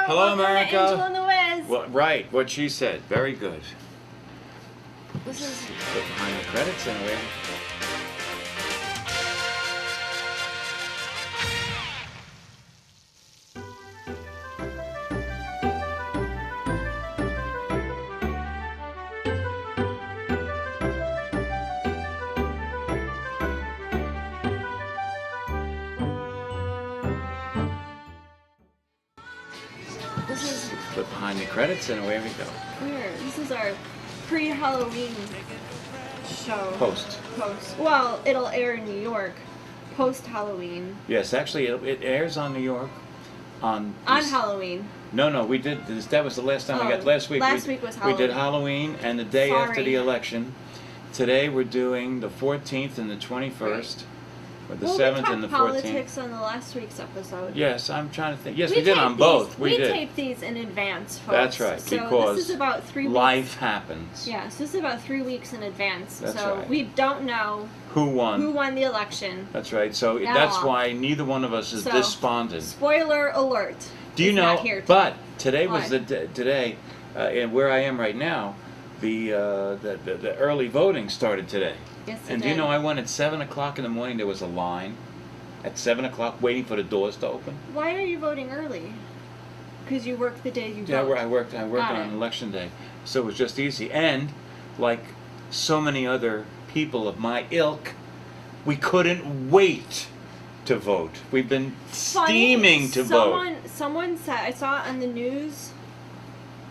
Hello, welcome America. to Angel and the Wiz. Well, right, what she said. Very good. This is Look behind the credits anyway. Look behind the credits and away we go. This is our pre-Halloween show. Post. Well, it'll air in New York post-Halloween. Yes, actually, it airs on New York on Halloween. No, we did this. That was the last time we got last week. Last week was We did Halloween. Halloween and the day after Sorry. the election. Today we're doing the 14th and the 21st, or the 7th and the 14th. We talked politics on the last week's episode. Yes, I'm trying to think. Yes, we did on both. We did. taped these in advance, folks. That's right, so because this is about 3 weeks. life happens. Yeah, so this is about 3 weeks in advance. That's so right. we don't know Who won? who won the election. That's right. So At that's all. why neither one of us is So, despondent. Spoiler alert. Do you It's know? not here But today was What? today, and where I am right now, the early voting started today. Yes, it And do you did. know I went at 7 o'clock in the morning? There was a line at 7 o'clock waiting for the doors to open. Why are you voting early? Because you work the day you Yeah, vote. I worked Got on it. election day, so it was just easy. And like so many other people of my ilk, we couldn't wait to vote. We've been steaming to vote. Someone said, I saw it on the news,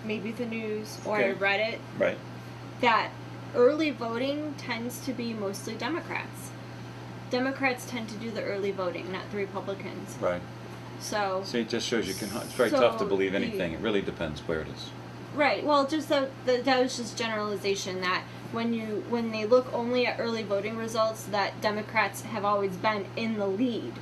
maybe the news, or I Okay. read it, Right. that early voting tends to be mostly Democrats. Democrats tend to do the early voting, not the Republicans. Right. So, See, it just shows you can. It's very So tough to believe the- anything. It really depends where it is. right. Well, just that was just generalization that when they look only at early voting results, that Democrats have always been in the lead.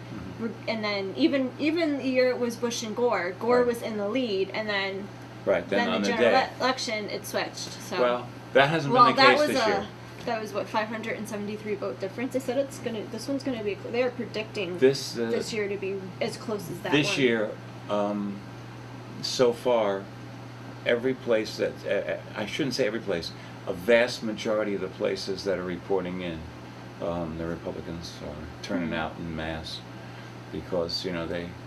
And then even the year it was Bush and Gore Right. was in the lead, and then Right. Then on the the general day. election it switched. So Well, that hasn't well, been the that case was this year. that was 573 vote difference. They said this one's gonna be. They're predicting This year to be as close as that. this one. year, so far, every place that I shouldn't say every place, a vast majority of the places that are reporting in, the Republicans are turning out en masse because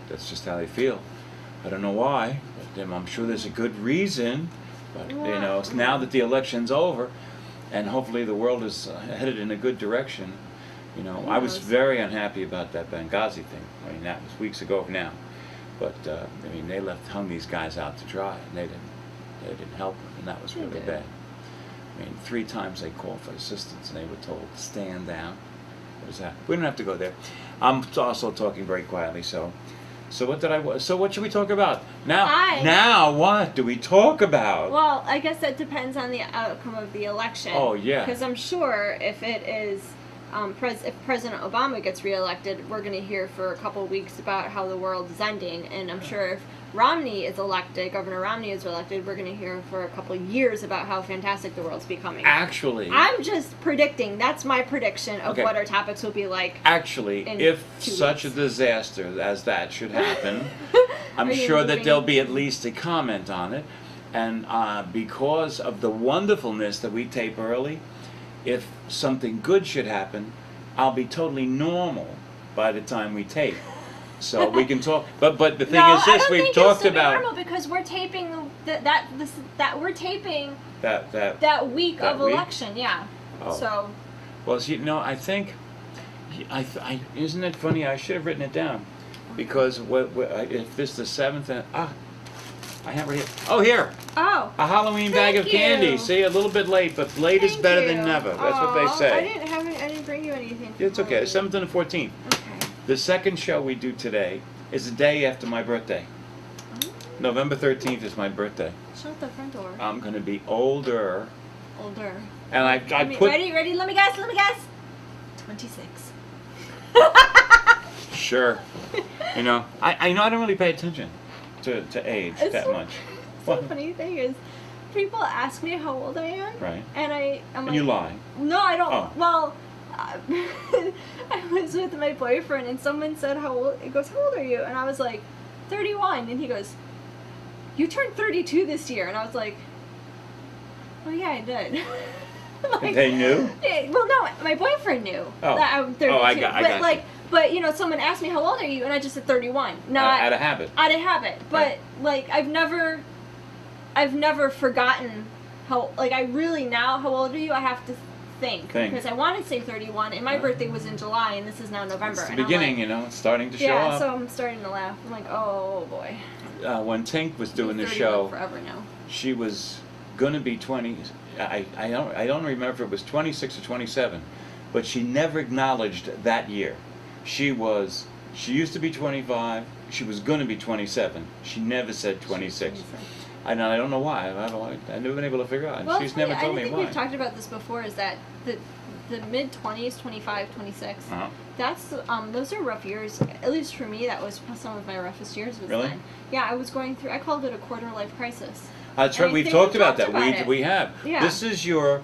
that's just how they feel. I don't know why, but I'm sure there's a good reason. But now that the election's over, and hopefully the world is headed in a good direction. I was very unhappy about that Benghazi thing. I mean, that was weeks ago now. But they hung these guys out to dry, and they didn't help them, and that was really did. bad. I mean, 3 times they called for assistance, and they were told to stand down. What was that? We don't have to go there. I'm also talking very quietly, so what should we talk about now? Now what do we talk about? Well, I guess that depends on the outcome of the election. Oh, yeah. Because I'm sure if it is, if President Obama gets reelected, we're going to hear for a couple of weeks about how the world is ending. And I'm sure if Romney is elected, Governor Romney is elected, we're going to hear for a couple of years about how fantastic the world's becoming. Actually, I'm just predicting. That's my prediction of Okay. what our topics will be like. Actually, in if 2 such weeks. a disaster as that should happen, I'm Are you sure that moving? there'll be at least a comment on it. And because of the wonderfulness that we tape early, if something good should happen, I'll be totally normal by the time we tape. So we can talk. But the thing is this: we've talked about normal because we're taping we're taping that week that of week? election. Yeah. Oh. So. Well, I think, isn't it funny? I should have written it down, because if this is the 7th, I have it here. Oh, here, Oh. a Halloween bag of Thank candy. you. See, a little bit late, but late is Thank better you. than never. That's what they Aw, say. I didn't bring you anything. It's okay. The 7th and the 14th. Okay. The second show we do today is the day after my birthday. November 13th is my birthday. Shut the front door. I'm going to be older. Older. And I put... Ready? Let me guess. 26. Sure. I don't really pay attention to age that much. The funny thing is, people ask me how old I am. Right. And I'm And like, you lie. No, I don't. Oh. Well, I was with my boyfriend and someone said, how old? He goes, how old are you? And I was like, 31. And he goes, you turned 32 this year. And I was like, well, yeah, I did. Like, They knew? yeah, well, no, my boyfriend knew that I'm 32. I got like, you. but you know, someone asked me, how old are you? And I just said 31. Not Out of habit. Out of habit. But Right. like, I've never forgotten how, like, I really now, how old are you? I have to think. Because I want to say 31, and my birthday was in July, and this is now November. It's the and beginning, I'm like, you know, it's starting to show yeah, up. so I'm starting to laugh. I'm like, oh boy. When Tink was doing the 31 show, forever now. she was gonna be 20. I don't remember if it was 26 or 27, but she never acknowledged that year. She used to be 25. She was gonna be 27. She never said 26. And I don't know why. I've never been able to figure out. Well, She's never told me I think why. we've talked about this before. Is that the mid-20s, 25, 26? Uh-huh. That's those are rough years. At least for me, that was some of my roughest years. Was Really? then. Yeah, I was going through. I called it a quarter-life crisis. That's And right. I We've think talked we about talked that. about it. We have. Yeah. This is your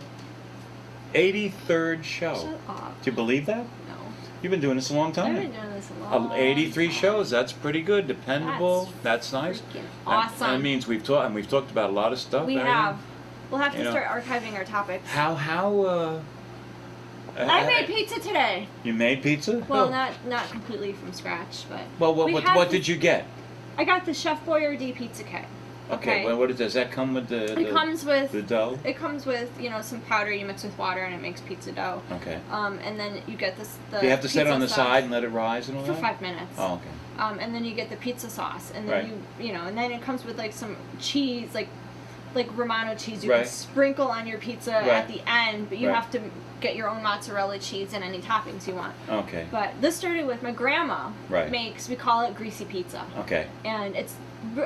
83rd show. Shut up. Do you believe that? No. You've been doing this a long time. I've been doing this a long 83 time. shows. That's pretty good. Dependable. That's nice. Freaking That awesome. means we've talked about a lot of stuff. We everything. have. We'll have to You know. start archiving our topics. I made pizza today. You made pizza? Well, Oh. not completely from scratch, but. Well, we what have did you get? I got the Chef Boyardee pizza kit. Okay. Well, does that come with the? It comes with. the dough. It comes with, you know, some powder you mix with water and it makes pizza dough. Okay. And then you get this. Do you have to set it pizza on the sauce side and let it rise and all for that? 5 minutes. Oh, okay. And then you get the pizza sauce, and then Right. you know, and then it comes with like some cheese, like Romano cheese. You Right. can sprinkle on your pizza Right. at the end, but you Right. have to get your own mozzarella cheese and any toppings you want. Okay. But this started with my grandma Right. makes. We call it greasy pizza. Okay. And it's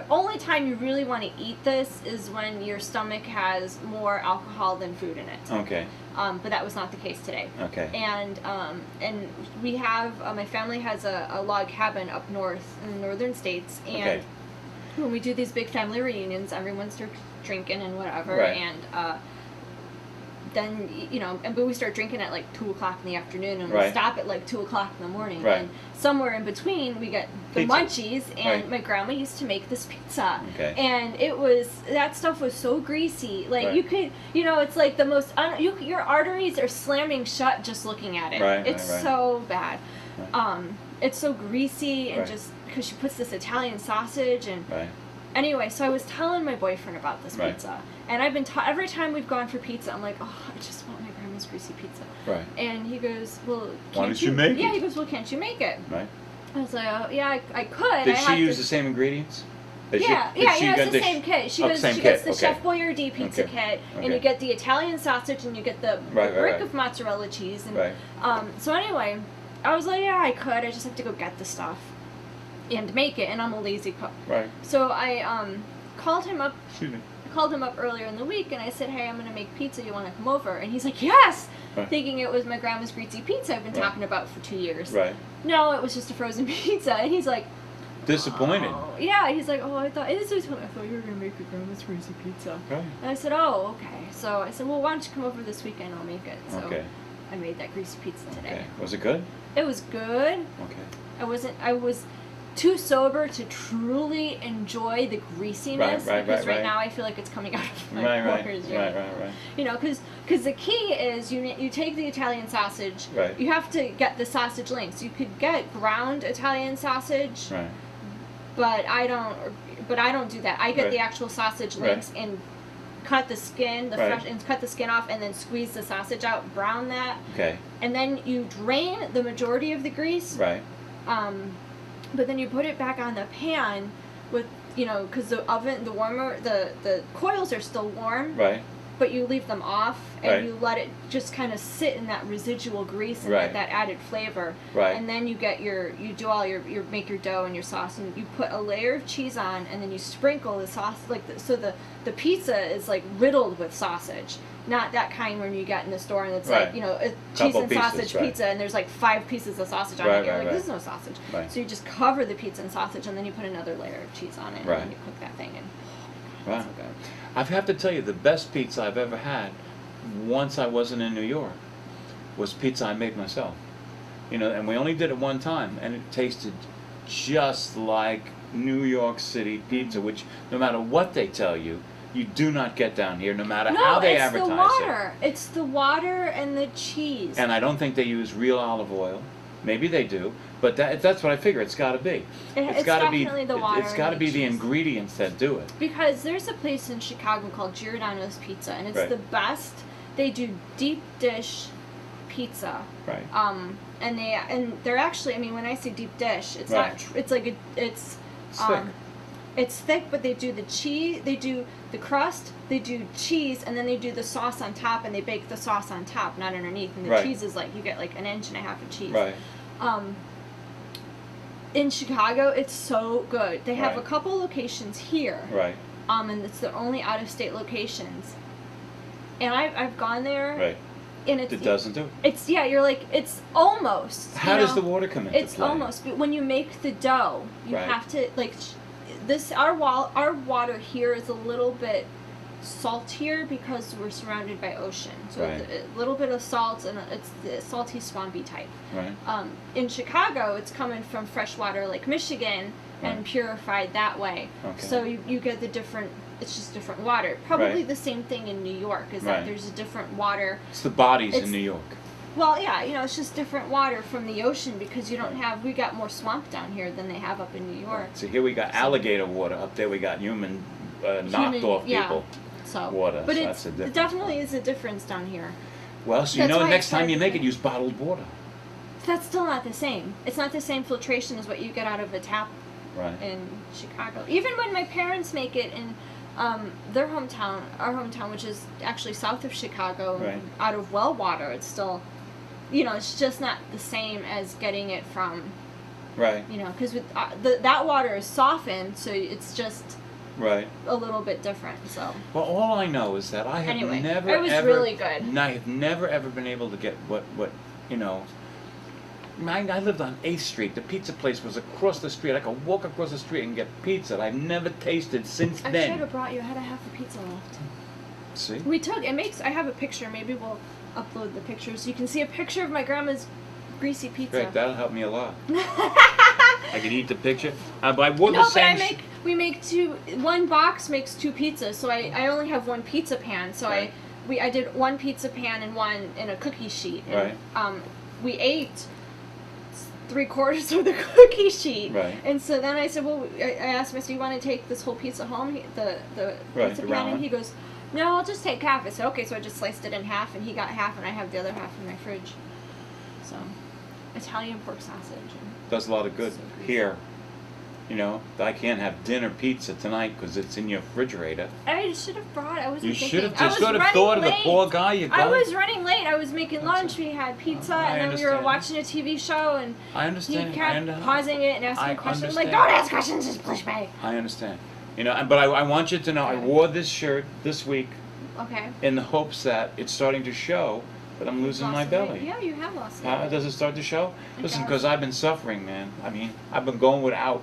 only time you really want to eat this is when your stomach has more alcohol than food in it. Okay. But that was not the case today. Okay. And we have my family has a log cabin up north in the northern states, and Okay. when we do these big family reunions, everyone starts drinking and whatever, Right. and then you know, but we start drinking at like 2:00 in the afternoon, and we Right. stop at like 2:00 in the morning. Right. And somewhere in between, we get the Pizza. munchies, and Right. my grandma used to make this pizza. Okay. And that stuff was so greasy. Like Right. you could, you know, it's like the most. Your arteries are slamming shut just looking at it. Right, It's right. so bad. Right. It's so greasy and Right. just because she puts this Italian sausage and. Right. Anyway, so I was telling my boyfriend about this Right. pizza, and I've been every time we've gone for pizza, I'm like, oh, I just want my grandma's greasy pizza. Right. And he goes, well, Why can't don't you make Yeah, it? he goes, well, can't you make it? Right. I was like, oh, yeah, I could. Did I she have use to... the same ingredients? Did Yeah, she, yeah, she it's got the same kit. She oh, goes, same she gets kit, the okay. Chef Boyardee pizza Okay. kit, and Okay. you get the Italian sausage, and you get the Right, right, brick right. of mozzarella cheese, and Right. so anyway, I was like, yeah, I could. I just have to go get the stuff and make it, and I'm a lazy cook. Right. So I called him up. Excuse me. I called him up earlier in the week, and I said, hey, I'm gonna make pizza. You want to come over? And he's like, yes. Right. Thinking it was my grandma's greasy pizza I've been Right. talking about for 2 years. Right. No, it was just a frozen pizza, and he's like. Disappointed. Oh, yeah, he's like, oh, I thought you were gonna make your grandma's greasy pizza. Right. And I said, oh, okay. So I said, well, why don't you come over this weekend? I'll make it. So Okay. I made that greasy pizza today. Okay. Was it good? It was good. Okay. I was too sober to truly enjoy the greasiness because right now I feel like it's coming out of my pores. Right. You know, because the key is you take the Italian sausage. Right. You have to get the sausage links. You could get ground Italian sausage. Right. But I don't do that. I get Right. the actual sausage Right. links and cut the skin, Right. and cut the skin off, and then squeeze the sausage out, brown that, Okay. and then you drain the majority of the grease. Right. But then you put it back on the pan with, you know, because the oven, the warmer, the coils are still warm. Right. But you leave them off and Right. you let it just kind of sit in that residual grease and Right. get that added flavor. Right. And then you do all your make your dough and your sauce, and you put a layer of cheese on, and then you sprinkle the sauce so the pizza is like riddled with sausage. Not that kind when you get in the store and it's Right. like, you know, a cheese Couple and pieces, sausage right. pizza, and there's like 5 pieces of sausage on Right, it. You're right, like, right. this is no sausage. Right. So you just cover the pizza and sausage, and then you put another layer of cheese on it, Right. and then you cook that thing, and Wow. it's so good. I have to tell you, the best pizza I've ever had, once I wasn't in New York, was pizza I made myself. You know, and we only did it one time, and it tasted just like New York City pizza, which no matter what they tell you, you do not get down here, no matter how they advertise No, it's the water. It's the water and the cheese. And I don't think they use real olive oil. Maybe they do, but that's what I figure it's got to be. It's got to be definitely the water. It's got to and be the the cheese. ingredients that do it. Because there's a place in Chicago called Giordano's Pizza, and it's Right. the best. They do deep dish pizza. Right. And they're actually, I mean, when I say deep dish, it's Right. not. It's like it's. Thick. It's thick, but they do the cheese. They do the crust. They do cheese, and then they do the sauce on top, and they bake the sauce on top, not underneath. And the Right. cheese is like you get like an inch and a half of cheese. Right. In Chicago, it's so good. They have Right. a couple locations here. Right. And it's the only out-of-state locations. And I've gone there. Right. And it doesn't do it. It's you're like it's almost. How does the water come into It's play? almost. But when you make the dough, you Right. have to like this. Our water here is a little bit saltier because we're surrounded by ocean. So Right. a little bit of salt, and it's the salty, swampy type. Right. In Chicago, it's coming from freshwater Lake Michigan and Right. purified that way. Okay. So you get the different. It's just different water. Probably Right. the same thing in New York. Is Right. that there's a different water. It's the bodies It's- in New York. Well, yeah, it's just different water from the ocean because you don't have. We got more swamp down here than they have up in New York. So here we got alligator water. Up there we got human knocked off yeah. people. So Water, but so it's that's a difference. it definitely is a difference down here. Well, so you That's know why next it's time hard you to make it, get. use bottled water. That's still not the same. It's not the same filtration as what you get out of a tap Right. in Chicago. Even when my parents make it in their hometown, our hometown, which is actually south of Chicago, Right. out of well water, it's still, it's just not the same as getting it from, Right. because with that water is softened, so it's just Right. a little bit different. So Well, all I know is that I have Anyway, never it was ever. really good. I have never ever been able to get what you know. I lived on 8th Street. The pizza place was across the street. I could walk across the street and get pizza that I've never tasted since I then. should have brought you. I had a half a pizza left. See? We took it makes. I have a picture. Maybe we'll upload the picture so you can see a picture of my grandma's greasy pizza. Great, that'll help me a lot. I can eat the picture. But I wore the No, but same. we make two. One box makes two pizzas, so I only have one pizza pan. So Right. I did one pizza pan and one in a cookie sheet. And, Right. We ate 3/4 of the cookie sheet. Right. And so then I said, well, I asked him, I said, you want to take this whole pizza home? The Right, pizza the pan, round and one. he goes, no, I'll just take half. I said, okay, so I just sliced it in half, and he got half, and I have the other half in my fridge. So, Italian pork sausage. And Does a lot of good So good. here. You know, I can't have dinner pizza tonight because it's in your refrigerator. I should have brought. I wasn't You thinking. should have I just was sort of running thought of the late. poor guy. You I got. was running late. I was making That's lunch. a- We had pizza, I and then we were understand. watching a TV show, and I he understand. kept pausing it and asking I questions. I'm like, understand. don't ask questions, just push me. I understand. You know, but I want you to know I Okay. wore this shirt this week Okay. in the hopes that it's starting to show that I'm losing my Lost some weight. belly. Yeah, you have lost weight. Does it start to show? It Listen, does. because I've been suffering, man. I mean, I've been going without.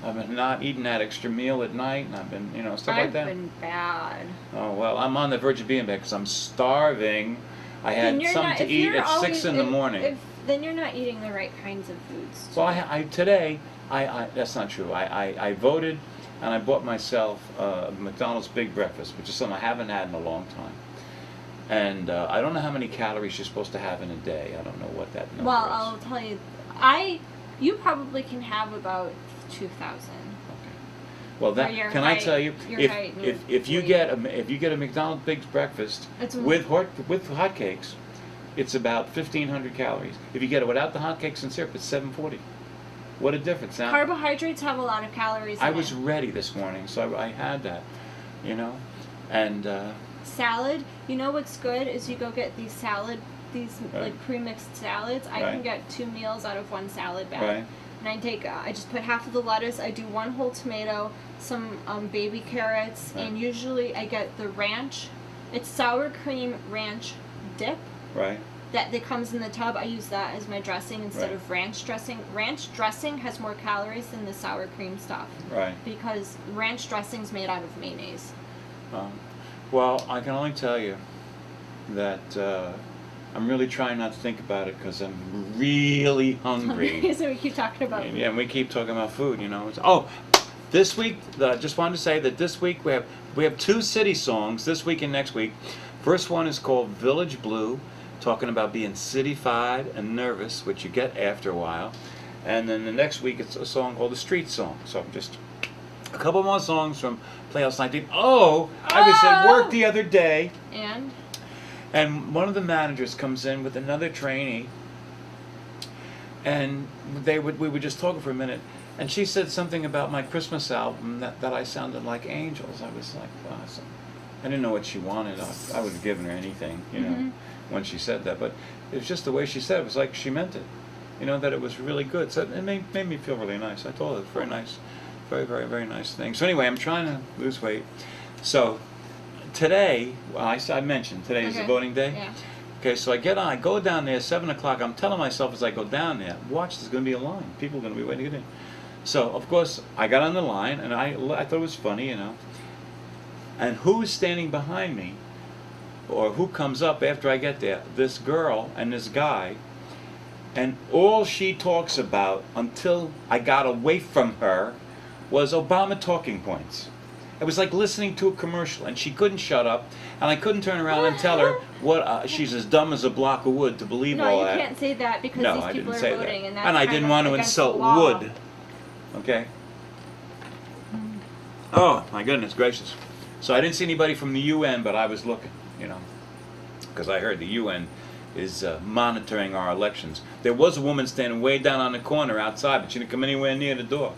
I've been not eating that extra meal at night, and I've been, stuff like I've that. been bad. Oh, well, I'm on the verge of being bad because I'm starving. I Then had you're something not- to if eat you're at 6 always- in the if- morning. Then you're not eating the right kinds of foods. Well, today, that's not true. I voted, and I bought myself McDonald's Big Breakfast, which is something I haven't had in a long time. And I don't know how many calories you're supposed to have in a day. I don't know what that number Well, is. I'll tell you, you probably can have about 2,000. Well, For your can I height- tell you, your if height and if you weight. get a McDonald's Big Breakfast It's with hotcakes, it's about 1,500 calories. If you get it without the hotcakes and syrup, it's 740. What a difference! Now, Carbohydrates have a lot of calories. I in was it. ready this morning, so I had that, and Salad. You know what's good is you go get these Right. like pre-mixed salads. I Right. can get 2 meals out of one salad bag. right, And I just put half of the lettuce. I do 1 whole tomato, some baby carrots, Right. and usually I get the ranch. It's sour cream ranch dip right, that comes in the tub. I use that as my dressing instead Right. of ranch dressing. Ranch dressing has more calories than the sour cream stuff right. because ranch dressing's made out of mayonnaise. Well, I can only tell you that I'm really trying not to think about it because I'm really hungry. So we keep talking about food. Yeah, and we keep talking about food, you know. This week, just wanted to say that this week we have 2 city songs this week and next week. First one is called Village Blue, talking about being cityfied and nervous, which you get after a while. And then the next week it's a song called The Street Song. So just a couple more songs from Playhouse 19. Oh, I was at work the other day. And one of the managers comes in with another trainee, and we were just talking for a minute, and she said something about my Christmas album that I sounded like Angels. I was like, awesome. I didn't know what she wanted. I would have given her anything, you know, when she said that. But it was just the way she said it. It was like she meant it, you know, that it was really good. So it made me feel really nice. I thought it was very nice, very, very, very nice thing. So anyway, I'm trying to lose weight. So today, well, I mentioned today is the voting day. Yeah. Okay, so I go down there 7 o'clock. I'm telling myself as I go down there, watch, there's going to be a line. People are going to be waiting to get in. So of course I got on the line, and I thought it was funny, you know. And who's standing behind me, or who comes up after I get there? This girl and this guy, and all she talks about until I got away from her was Obama talking points. It was like listening to a commercial, and she couldn't shut up, and I couldn't turn around and tell her what she's as dumb as a block of wood to believe all that. No, you can't say that because No, these I people didn't are say voting, that. and that's And I kind didn't of want to against insult the law. wood. Okay? Oh, my goodness gracious. So I didn't see anybody from the UN, but I was looking, you know, because I heard the UN is monitoring our elections. There was a woman standing way down on the corner outside, but she didn't come anywhere near the door.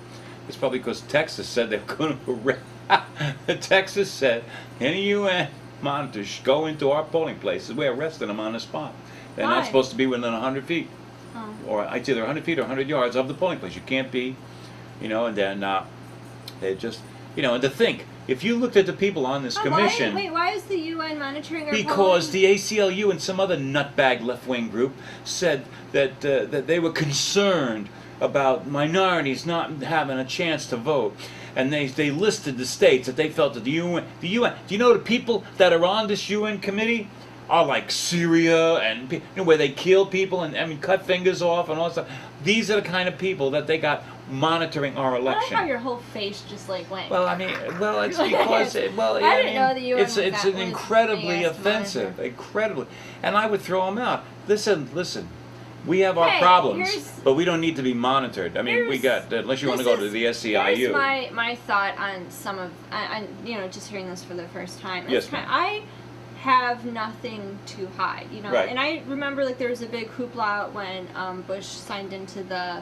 It's probably because Texas said they're going to arrest. Texas said any UN monitors go into our polling places, we're arresting them on the spot. They're Why? not supposed to be within 100 feet. Oh. Or it's either 100 feet or 100 yards of the polling place. You can't be, you know, and then they just, you know, and to think, if you looked at the people on this commission... Why is the UN monitoring our Because polling? the ACLU and some other nutbag left-wing group said that they were concerned about minorities not having a chance to vote. And they listed the states that they felt that the UN, do you know the people that are on this UN committee are like Syria and, you know, where they kill people and, I mean, cut fingers off and all that stuff. These are the kind of people that they got monitoring our I like election. how your whole face just like went. Well, I mean, it's because, I didn't know the UN it's was that incredibly big as offensive, monitor. incredibly, and I would throw them out. Listen, we have our Hey, problems, here's- but we don't need to be monitored. I mean, we here's- got, unless you want to go to the SCIU. Here's my thought on some of, you know, just hearing this for the first time. Yes, It's ma'am. I have nothing to hide, you know. Right. And I remember like there was a big hoopla when Bush signed into the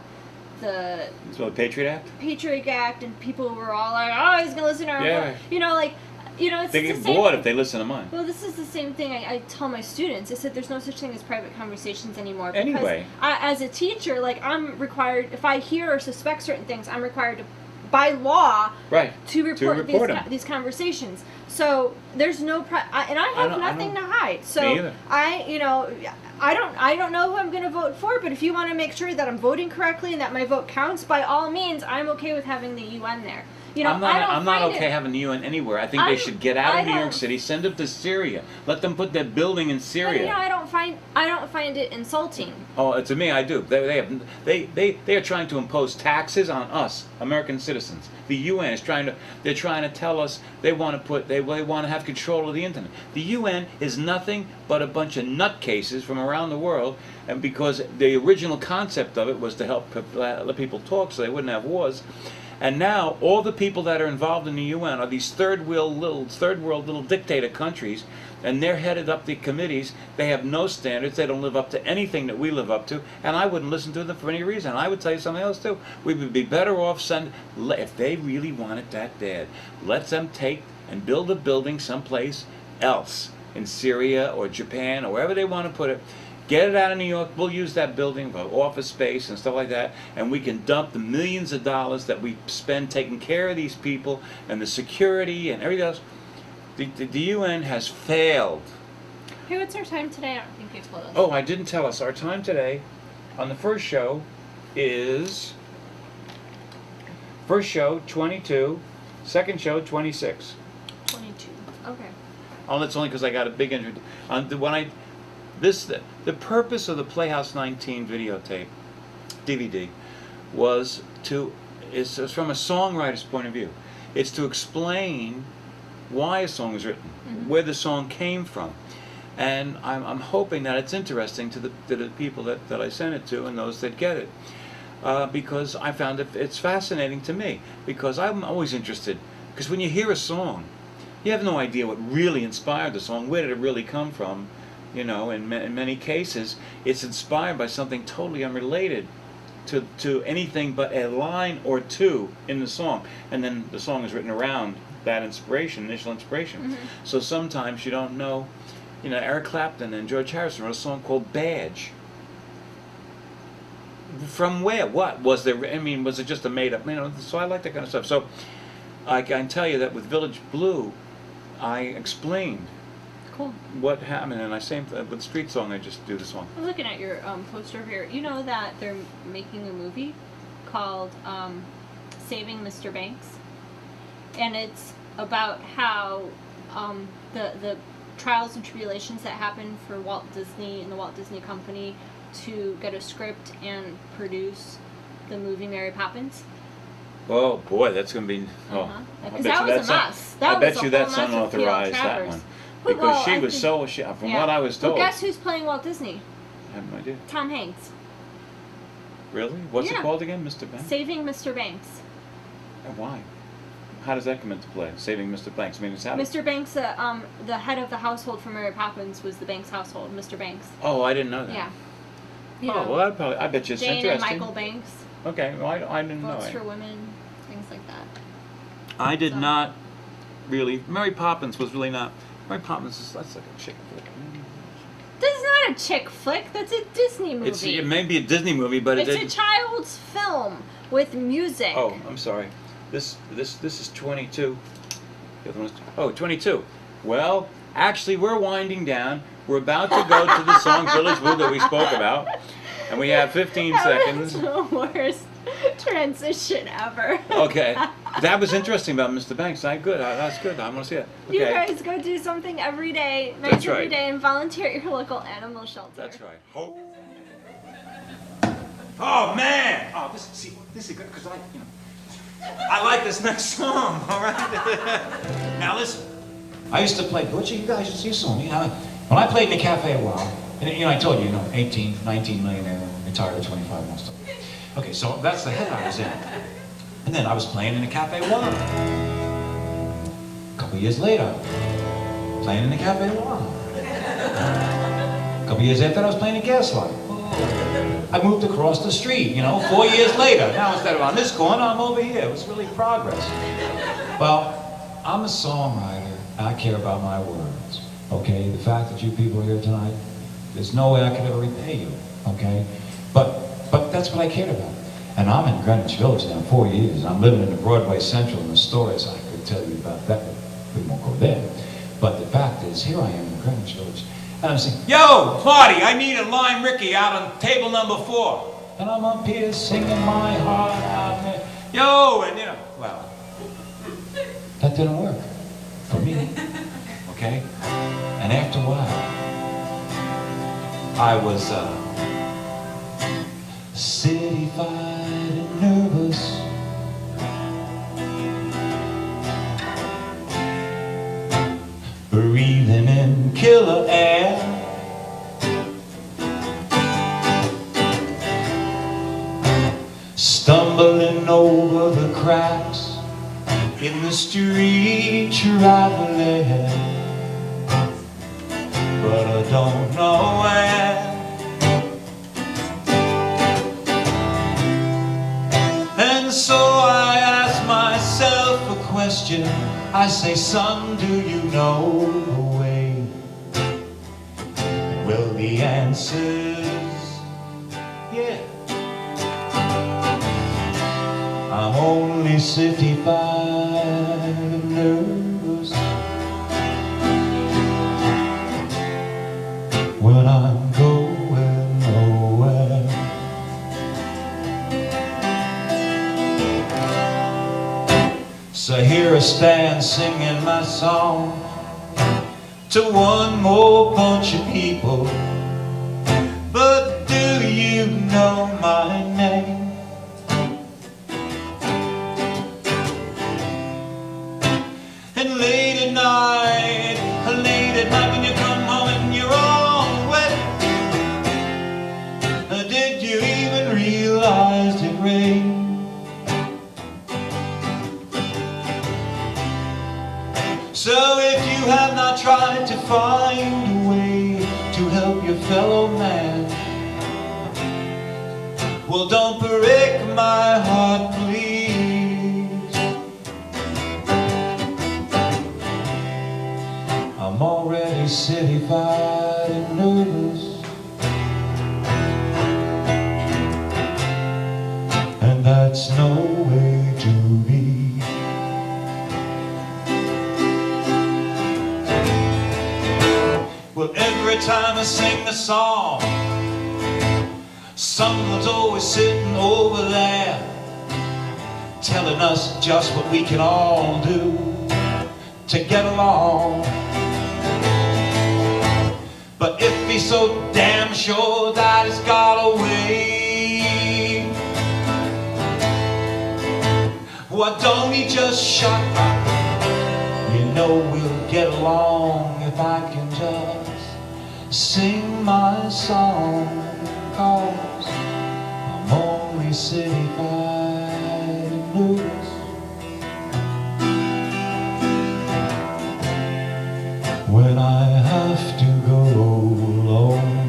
So the Patriot Act? Patriot Act, and people were all like, "Oh, he's gonna listen to our Yeah. vote." You know, like, you know, it's They the get same bored thing. if they listen to mine. Well, this is the same thing I tell my students. I said there's no such thing as private conversations anymore. Because Anyway. as a teacher, like, I'm required, if I hear or suspect certain things, I'm required to, by law, Right. to report, report 'em. these conversations. So there's no, and I have nothing to hide. So Me either. I don't know who I'm going to vote for, but if you want to make sure that I'm voting correctly and that my vote counts, by all means, I'm okay with having the UN there. You know, I'm not find okay it- having the UN anywhere. I think they should get out I of New York don't- City, send them to Syria, let them put their building in But, Syria. you know, I don't find it insulting. Oh, to me, I do. They are trying to impose taxes on us, American citizens. The UN is they're trying to tell us they want to have control of the internet. The UN is nothing but a bunch of nutcases from around the world, and because the original concept of it was to help let people talk so they wouldn't have wars. And now all the people that are involved in the UN are these third world little dictator countries, and they're headed up the committees. They have no standards. They don't live up to anything that we live up to, and I wouldn't listen to them for any reason. I would tell you something else too. We would be better off if they really want it that bad, let them take and build a building someplace else in Syria or Japan or wherever they want to put it. Get it out of New York. We'll use that building for office space and stuff like that, and we can dump the millions of dollars that we spend taking care of these people and the security and everything else. The UN has failed. Hey, what's our time today? I don't think you told us. Oh, I didn't tell us. Our time today on the first show is 22, second show 26. 22. Okay. Oh, that's only because I got a big intro. The purpose of the Playhouse 19 videotape, DVD, is from a songwriter's point of view. It's to explain why a song was written, where the song came from. And I'm hoping that it's interesting to the people that I send it to and those that get it. Because I found it's fascinating to me, because I'm always interested. Because when you hear a song, you have no idea what really inspired the song. Where did it really come from? You know, in many cases, it's inspired by something totally unrelated to anything but a line or two in the song. And then the song is written around that inspiration, initial inspiration. So sometimes you don't know. You know, Eric Clapton and George Harrison wrote a song called Badge. From where? What? Was there, I mean, was it just a made up, you know, so I like that kind of stuff. So I can tell you that with Village Blue, I explained what happened, and I same with Street Song, I just do the song. I'm looking at your poster here. You know that they're making a movie called Saving Mr. Banks, and it's about how the trials and tribulations that happened for Walt Disney and the Walt Disney Company to get a script and produce the movie Mary Poppins. Oh boy, that's going to be. Oh, because that was a mess. I bet you that's unauthorized, that one. Because she was so, from what I was told. Well, guess who's playing Walt Disney? I have no idea. Tom Hanks. Really? What's it called again, Mr. Banks? Saving Mr. Banks. Why? How does that come into play? Saving Mr. Banks. I mean, it's how. Mr. Banks, the head of the household for Mary Poppins was the Banks household, Mr. Banks. Oh, I didn't know that. Yeah. Oh, well, I bet you it's Jane interesting. and Michael Banks. Okay, well, I didn't know. Votes for Women, things like that. I did not really. Mary Poppins was really not. Mary Poppins that's like a chick flick. This is not a chick flick. That's a Disney movie. It may be a Disney movie, but it's a child's film with music. Oh, I'm sorry. This is 22. The other one is 22. Well, actually, we're winding down. We're about to go to the song Village Blue that we spoke about, and we have 15 seconds. That was the worst transition ever. Okay, that was interesting about Mr. Banks. Good. That's good. I want to see it. Okay. You guys go do something every day, That's every right. day, and volunteer at your local animal shelter. That's right. Oh man! Oh, this is good because I like this next song. All right. Now listen. I used to play. Butcher, you guys should see something. You know, when I played in the cafe a while, and you know, I told you, 18, 19 millionaire, retired at 25 and stuff. Okay, so that's the head I was in. And then I was playing in the Cafe One. A couple years later, playing in the Cafe One. A couple years after, I was playing in Gaslight. I moved across the street, 4 years later. Now instead of on this corner, I'm over here. It was really progress. Well, I'm a songwriter, and I care about my words. Okay, the fact that you people are here tonight, there's no way I could ever repay you. Okay, but that's what I cared about. And I'm in Greenwich Village now 4 years. I'm living in the Broadway Central, and the stories I could tell you about that, but we won't go there. But the fact is, here I am in Greenwich Village, and I'm saying, "Yo, Marty, I need a lime Ricky out on table number 4." And I'm up here singing my heart out there. Yo, and well, that didn't work for me. Okay? And after a while, I was city-fied and nervous. Breathing in killer air. Stumbling over the cracks in the street traveling, but I don't know where. And so I ask myself a question. I say, "Son, do you know the way?" Well, the answer's yeah. I'm only city-fied and nervous when I'm going nowhere. So here I stand singing my song to one more bunch of people know my name? And late at night when you come home and you're all wet, did you even realize it rained? So if you have not tried to find a way to help your fellow man, well, don't break my heart, please. I'm already city-fied and nervous, and that's no way to be. Well, every time I sing the song, someone's always sitting over there telling us just what we can all do to get along. But if he's so damn sure that he's got a way, why don't he just shut up? You know we'll get along if I can just sing my song, 'cause I'm only city-fied and nervous. When I have to go alone,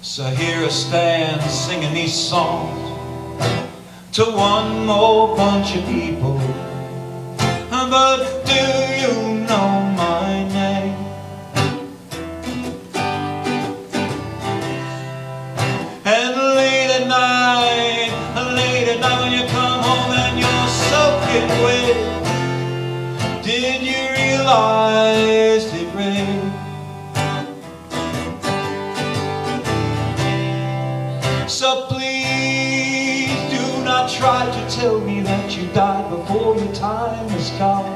so here I stand singing these songs to one more bunch of people. But do you know my name? And late at night when you come home and you're soaking wet, did you realize it rained? So please do not try to tell me that you died before your time is gone.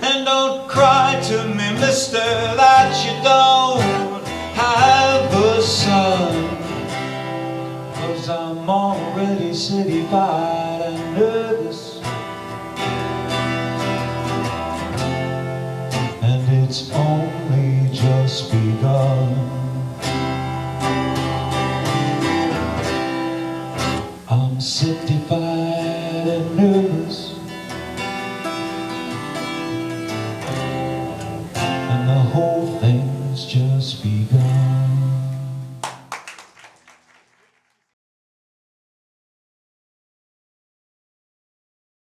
And don't cry to me, mister, that you don't have a son, 'cause I'm already city-fied and nervous, and it's only just begun. I'm city-fied